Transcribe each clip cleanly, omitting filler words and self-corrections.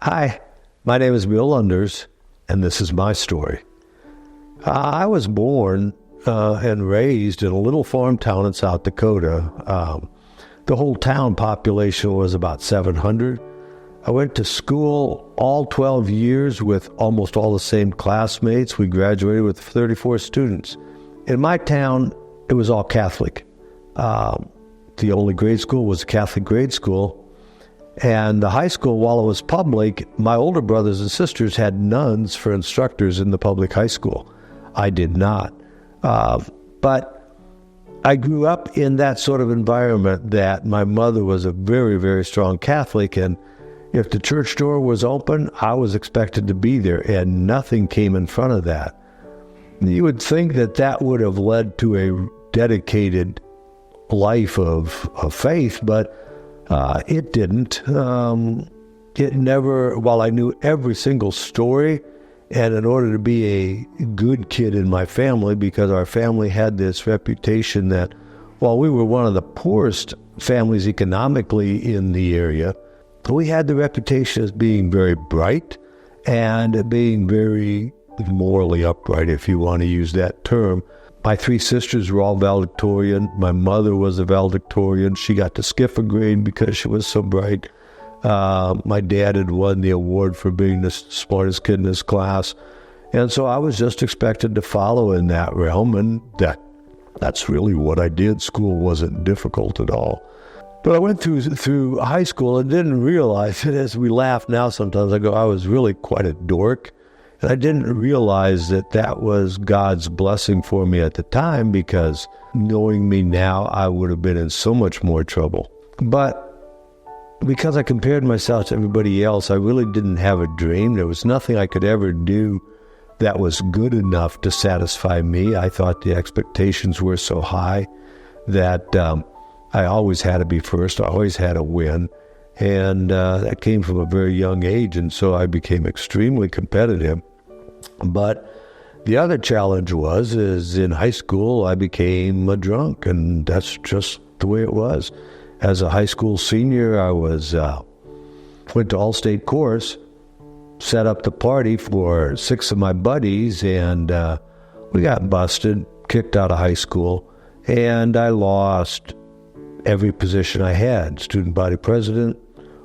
Hi, my name is Bill Lunders, and this is my story. I was born and raised in a little farm town in South Dakota. The whole town population was about 700. I went to school all 12 years with almost all the same classmates. We graduated with 34 students. In my town, it was all Catholic. The only grade school was a Catholic grade school. And the high school, while it was public, my older brothers and sisters had nuns for instructors in the public high school. I did not. But I grew up in that sort of environment that my mother was a very, very strong Catholic, and if the church door was open, I was expected to be there, and nothing came in front of that. You would think that that would have led to a dedicated life of faith, but it didn't. It never, while I knew every single story, and in order to be a good kid in my family, because our family had this reputation that while we were one of the poorest families economically in the area, we had the reputation as being very bright and being very morally upright, if you want to use that term. My three sisters were all valedictorian. My mother was a valedictorian. She got to skip a grade because she was so bright. My dad had won the award for being the smartest kid in his class. And so I was just expected to follow in that realm, and that's really what I did. School wasn't difficult at all. But I went through high school and didn't realize it. As we laugh now sometimes, I go, I was really quite a dork. And I didn't realize that that was God's blessing for me at the time, because knowing me now, I would have been in so much more trouble. But because I compared myself to everybody else, I really didn't have a dream. There was nothing I could ever do that was good enough to satisfy me. I thought the expectations were so high that I always had to be first. I always had to win. And that came from a very young age, and so I became extremely competitive. But the other challenge is in high school, I became a drunk, and that's just the way it was. As a high school senior, I went to all-state course, set up the party for 6 of my buddies, and we got busted, kicked out of high school, and I lost every position I had: student body president,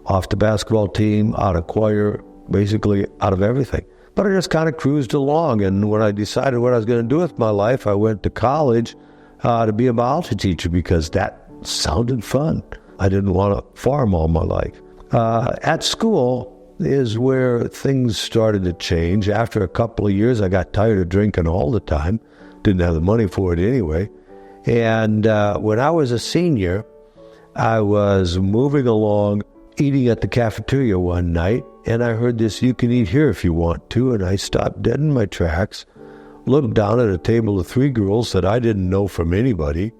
off the basketball team, out of choir, basically out of everything. But I just kind of cruised along, and when I decided what I was going to do with my life, I went to college to be a biology teacher, because that sounded fun. I didn't want to farm all my life. At school is where things started to change. After a couple of years, I got tired of drinking all the time. Didn't have the money for it anyway. And when I was a senior, I was moving along, eating at the cafeteria one night, and I heard this, "You can eat here if you want to," and I stopped dead in my tracks, looked down at a table of 3 girls that I didn't know from anybody,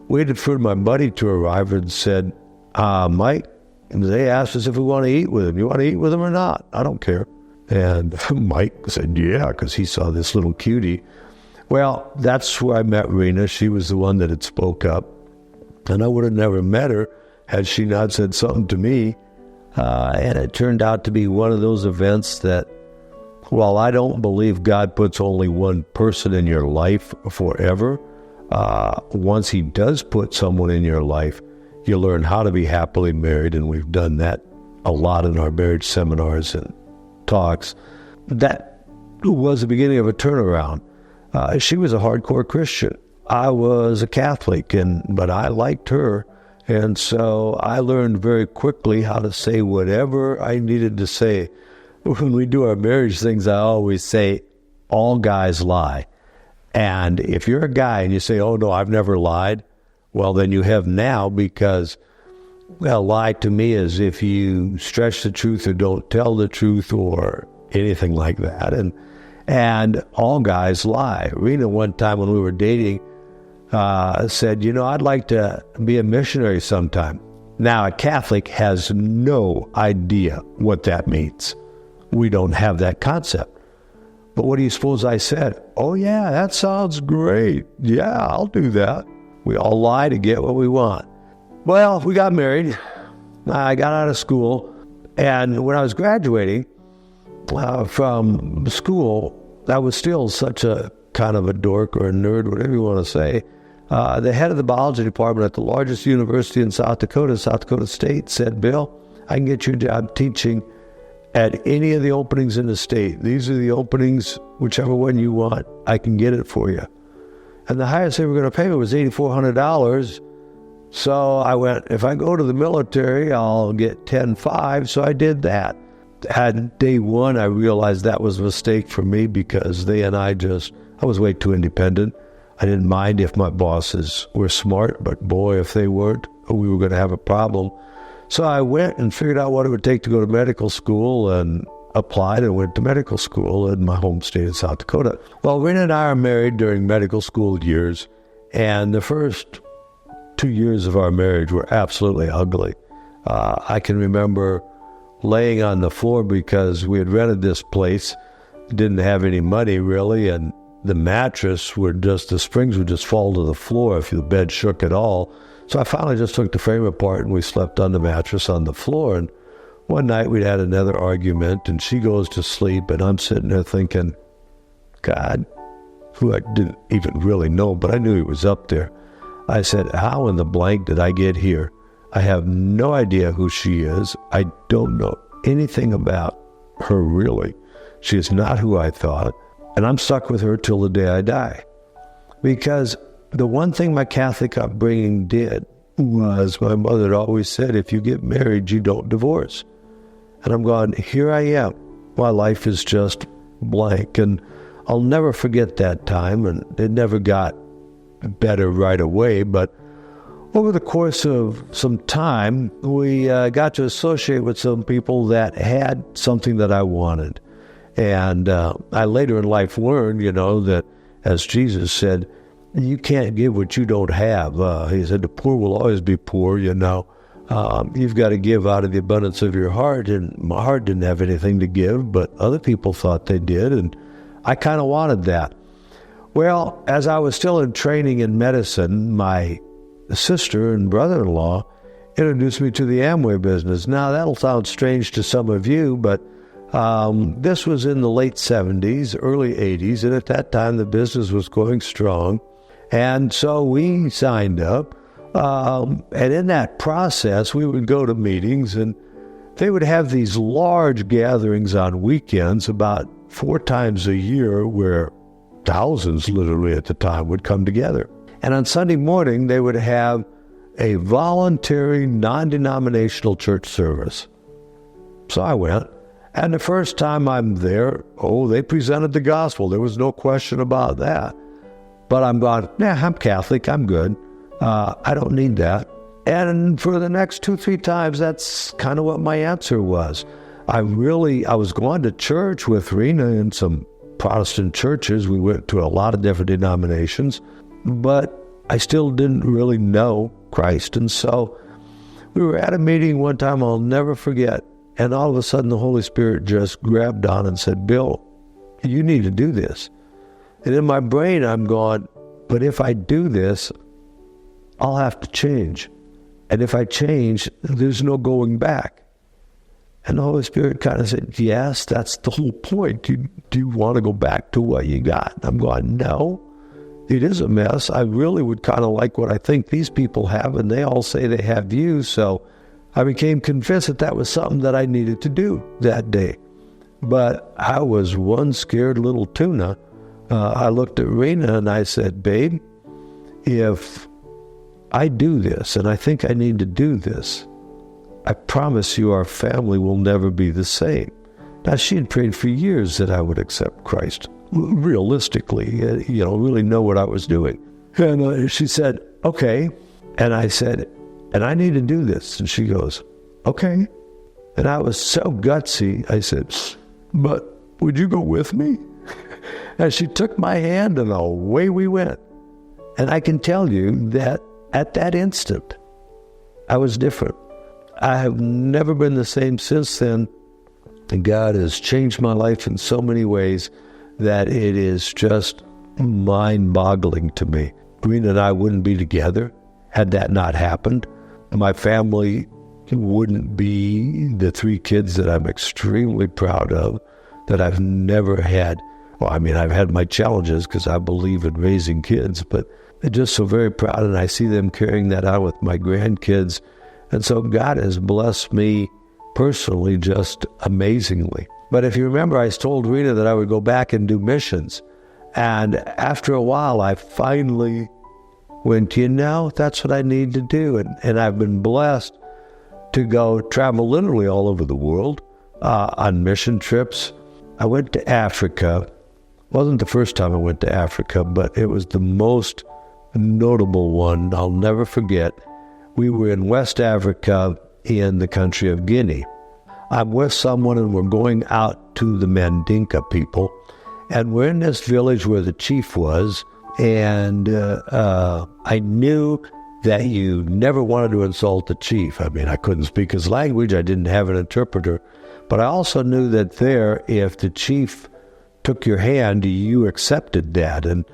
waited for my buddy to arrive, and said, "Mike," and they asked us if we want to eat with them. "You want to eat with them or not? I don't care." And Mike said, "Yeah," because he saw this little cutie. Well, that's where I met Rena. She was the one that had spoke up, and I would have never met her had she not said something to me. And it turned out to be one of those events that, while I don't believe God puts only one person in your life forever, once he does put someone in your life, you learn how to be happily married, and we've done that a lot in our marriage seminars and talks. That was the beginning of a turnaround. She was a hardcore Christian. I was a Catholic, but I liked her. And so I learned very quickly how to say whatever I needed to say. When we do our marriage things, I always say, all guys lie. And if you're a guy and you say, "Oh, no, I've never lied," well, then you have now, because, well, lie to me is if you stretch the truth or don't tell the truth or anything like that. And all guys lie. Rena, one time when we were dating, said, "I'd like to be a missionary sometime." Now, a Catholic has no idea what that means. We don't have that concept. But what do you suppose I said? "Oh, yeah, that sounds great. Yeah, I'll do that." We all lie to get what we want. Well, we got married. I got out of school. And when I was graduating from school, I was still such a kind of a dork or a nerd, whatever you want to say. The head of the biology department at the largest university in South Dakota State, said, Bill, I can get you a job teaching at any of the openings in the state. These are the openings, whichever one you want, I can get it for you. And the highest they were going to pay me was $8,400. So I went, if I go to the military, I'll get $10,500. So I did that. At day one, I realized that was a mistake for me because I was way too independent. I didn't mind if my bosses were smart, but boy, if they weren't, we were going to have a problem. So I went and figured out what it would take to go to medical school and applied and went to medical school in my home state of South Dakota. Well, Rena and I are married during medical school years, and the first 2 years of our marriage were absolutely ugly. I can remember laying on the floor because we had rented this place, didn't have any money really, and the the springs would just fall to the floor if the bed shook at all. So I finally just took the frame apart and we slept on the mattress on the floor. And one night we'd had another argument and she goes to sleep and I'm sitting there thinking, God, who I didn't even really know, but I knew he was up there. I said, how in the blank did I get here? I have no idea who she is. I don't know anything about her really. She is not who I thought. And I'm stuck with her till the day I die. Because the one thing my Catholic upbringing did was my mother had always said, if you get married, you don't divorce. And I'm going, here I am. My life is just blank. And I'll never forget that time. And it never got better right away. But over the course of some time, we got to associate with some people that had something that I wanted. And I later in life learned, that as Jesus said, you can't give what you don't have. He said, the poor will always be poor, You've got to give out of the abundance of your heart. And my heart didn't have anything to give, but other people thought they did. And I kind of wanted that. Well, as I was still in training in medicine, my sister and brother-in-law introduced me to the Amway business. Now, that'll sound strange to some of you, but this was in the late 70s, early 80s, and at that time the business was going strong. And so we signed up, and in that process we would go to meetings, and they would have these large gatherings on weekends about 4 times a year where thousands literally at the time would come together. And on Sunday morning they would have a voluntary, non-denominational church service. So I went. And the first time I'm there, they presented the gospel. There was no question about that. But I'm going, I'm Catholic, I'm good. I don't need that. And for the next 2-3 times, that's kind of what my answer was. I was going to church with Rena in some Protestant churches. We went to a lot of different denominations, but I still didn't really know Christ. And so we were at a meeting one time I'll never forget. And all of a sudden, the Holy Spirit just grabbed on and said, Bill, you need to do this. And in my brain, I'm going, but if I do this, I'll have to change. And if I change, there's no going back. And the Holy Spirit kind of said, yes, that's the whole point. Do you want to go back to what you got? And I'm going, no, it is a mess. I really would kind of like what I think these people have, and they all say they have you, so I became convinced that was something that I needed to do that day. But I was one scared little tuna. I looked at Rena and I said, babe, if I do this, and I think I need to do this, I promise you our family will never be the same. Now, she had prayed for years that I would accept Christ, realistically, really know what I was doing. And she said, okay. And I said, and I need to do this. And she goes, okay. And I was so gutsy, I said, but would you go with me? And she took my hand and away we went. And I can tell you that at that instant, I was different. I have never been the same since then. And God has changed my life in so many ways that it is just mind-boggling to me. Rena and I wouldn't be together had that not happened. My family wouldn't be the 3 kids that I'm extremely proud of, that I've never had. Well, I mean, I've had my challenges because I believe in raising kids, but I'm just so very proud, and I see them carrying that out with my grandkids. And so God has blessed me personally just amazingly. But if you remember, I told Rena that I would go back and do missions. And after a while, I finally went, that's what I need to do. And I've been blessed to go travel literally all over the world on mission trips. I went to Africa. It wasn't the first time I went to Africa, but it was the most notable one I'll never forget. We were in West Africa in the country of Guinea. I'm with someone and we're going out to the Mandinka people. And we're in this village where the chief was. And I knew that you never wanted to insult the chief. I mean, I couldn't speak his language. I didn't have an interpreter. But I also knew that there, if the chief took your hand, you accepted that. And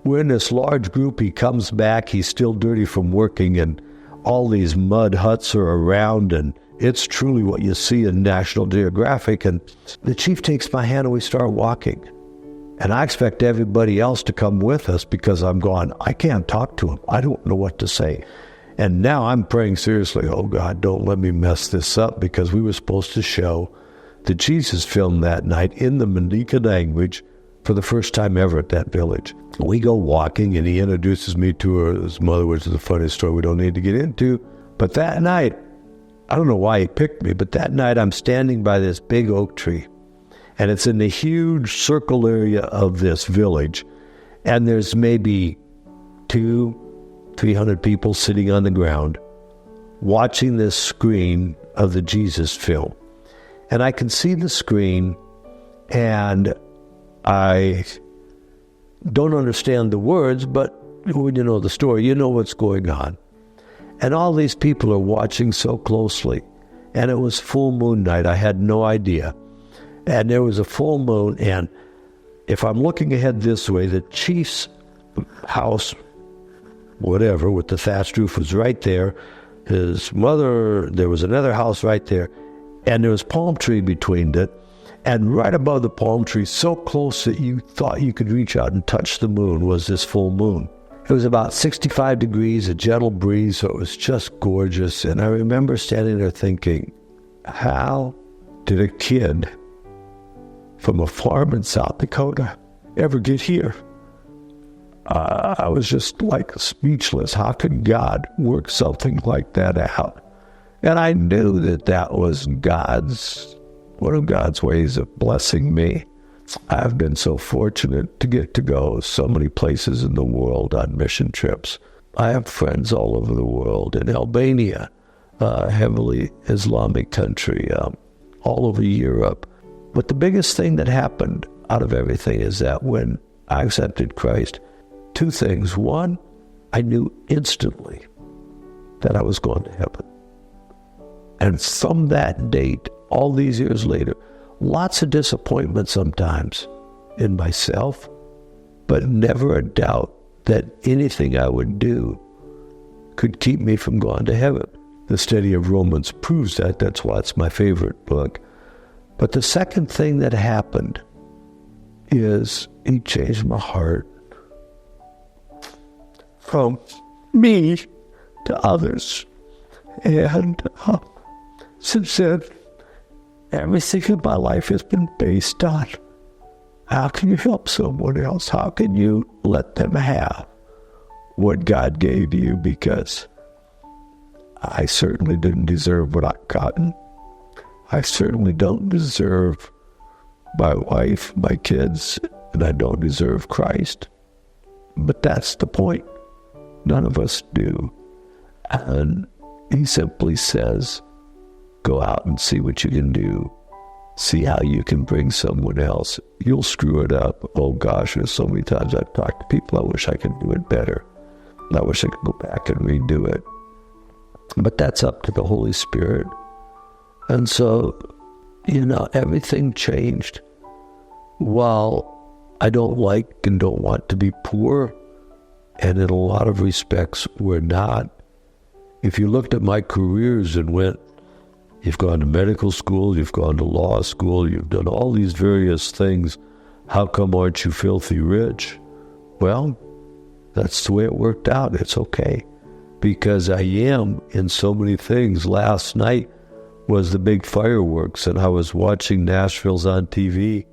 we're in this large group. He comes back. He's still dirty from working, and all these mud huts are around, and it's truly what you see in National Geographic. And the chief takes my hand and we start walking. And I expect everybody else to come with us because I'm going, I can't talk to him. I don't know what to say. And now I'm praying seriously, oh God, don't let me mess this up, because we were supposed to show the Jesus film that night in the Mandinka language for the first time ever at that village. We go walking and he introduces me to his mother, which is a funny story we don't need to get into. But that night, I don't know why he picked me, but that night I'm standing by this big oak tree. And it's in the huge circle area of this village. And there's maybe 200-300 people sitting on the ground watching this screen of the Jesus film. And I can see the screen, and I don't understand the words, but when you know the story, you know what's going on. And all these people are watching so closely. And it was full moon night. I had no idea. And there was a full moon, and if I'm looking ahead this way, the chief's house, whatever, with the thatched roof was right there. His mother, there was another house right there, and there was palm tree between it. And right above the palm tree, so close that you thought you could reach out and touch the moon, was this full moon. It was about 65 degrees, a gentle breeze, so it was just gorgeous. And I remember standing there thinking, how did a kid from a farm in South Dakota ever get here? I was just like speechless. How could God work something like that out? And I knew that that was one of God's ways of blessing me. I've been so fortunate to get to go so many places in the world on mission trips. I have friends all over the world, in Albania, heavily Islamic country, all over Europe. But the biggest thing that happened out of everything is that when I accepted Christ, 2 things. One, I knew instantly that I was going to heaven. And from that date, all these years later, lots of disappointment sometimes in myself, but never a doubt that anything I would do could keep me from going to heaven. The study of Romans proves that. That's why it's my favorite book. But the second thing that happened is he changed my heart from me to others. And since then, everything in my life has been based on how can you help someone else? How can you let them have what God gave you? Because I certainly didn't deserve what I've gotten. I certainly don't deserve my wife, my kids, and I don't deserve Christ. But that's the point. None of us do. And he simply says, go out and see what you can do. See how you can bring someone else. You'll screw it up. Oh gosh, there's so many times I've talked to people, I wish I could do it better. I wish I could go back and redo it. But that's up to the Holy Spirit. And so, everything changed. While I don't like and don't want to be poor, and in a lot of respects we're not, if you looked at my careers and went, You've gone to medical school, you've gone to law school, you've done all these various things. How come aren't you filthy rich? Well, that's the way it worked out. It's okay. Because I am in so many things. Last night was the big fireworks, and I was watching Nashville's on TV,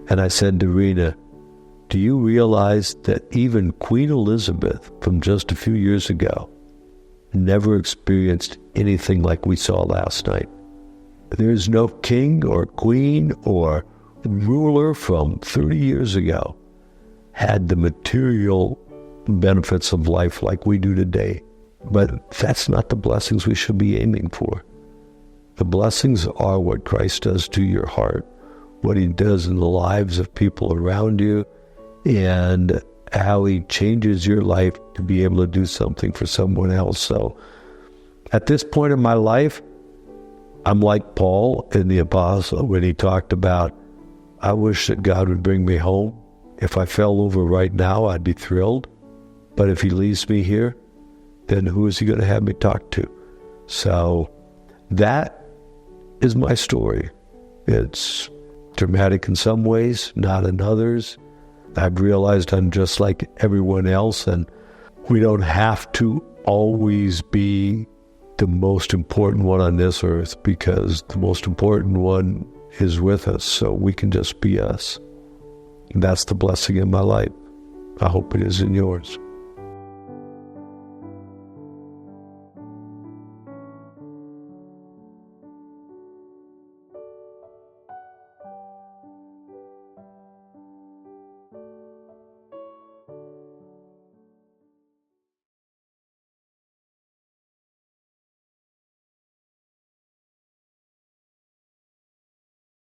and I said to Rena, do you realize that even Queen Elizabeth from just a few years ago never experienced anything like we saw last night? There's no king or queen or ruler from 30 years ago had the material benefits of life like we do today. But that's not the blessings we should be aiming for. The blessings are what Christ does to your heart, what he does in the lives of people around you, and how he changes your life to be able to do something for someone else. So at this point in my life, I'm like Paul in the Apostle when he talked about, I wish that God would bring me home. If I fell over right now, I'd be thrilled. But if he leaves me here, then who is he going to have me talk to? So that is my story. It's dramatic in some ways, not in others. I've realized I'm just like everyone else, and we don't have to always be the most important one on this earth, because the most important one is with us, so we can just be us. And that's the blessing in my life. I hope it is in yours.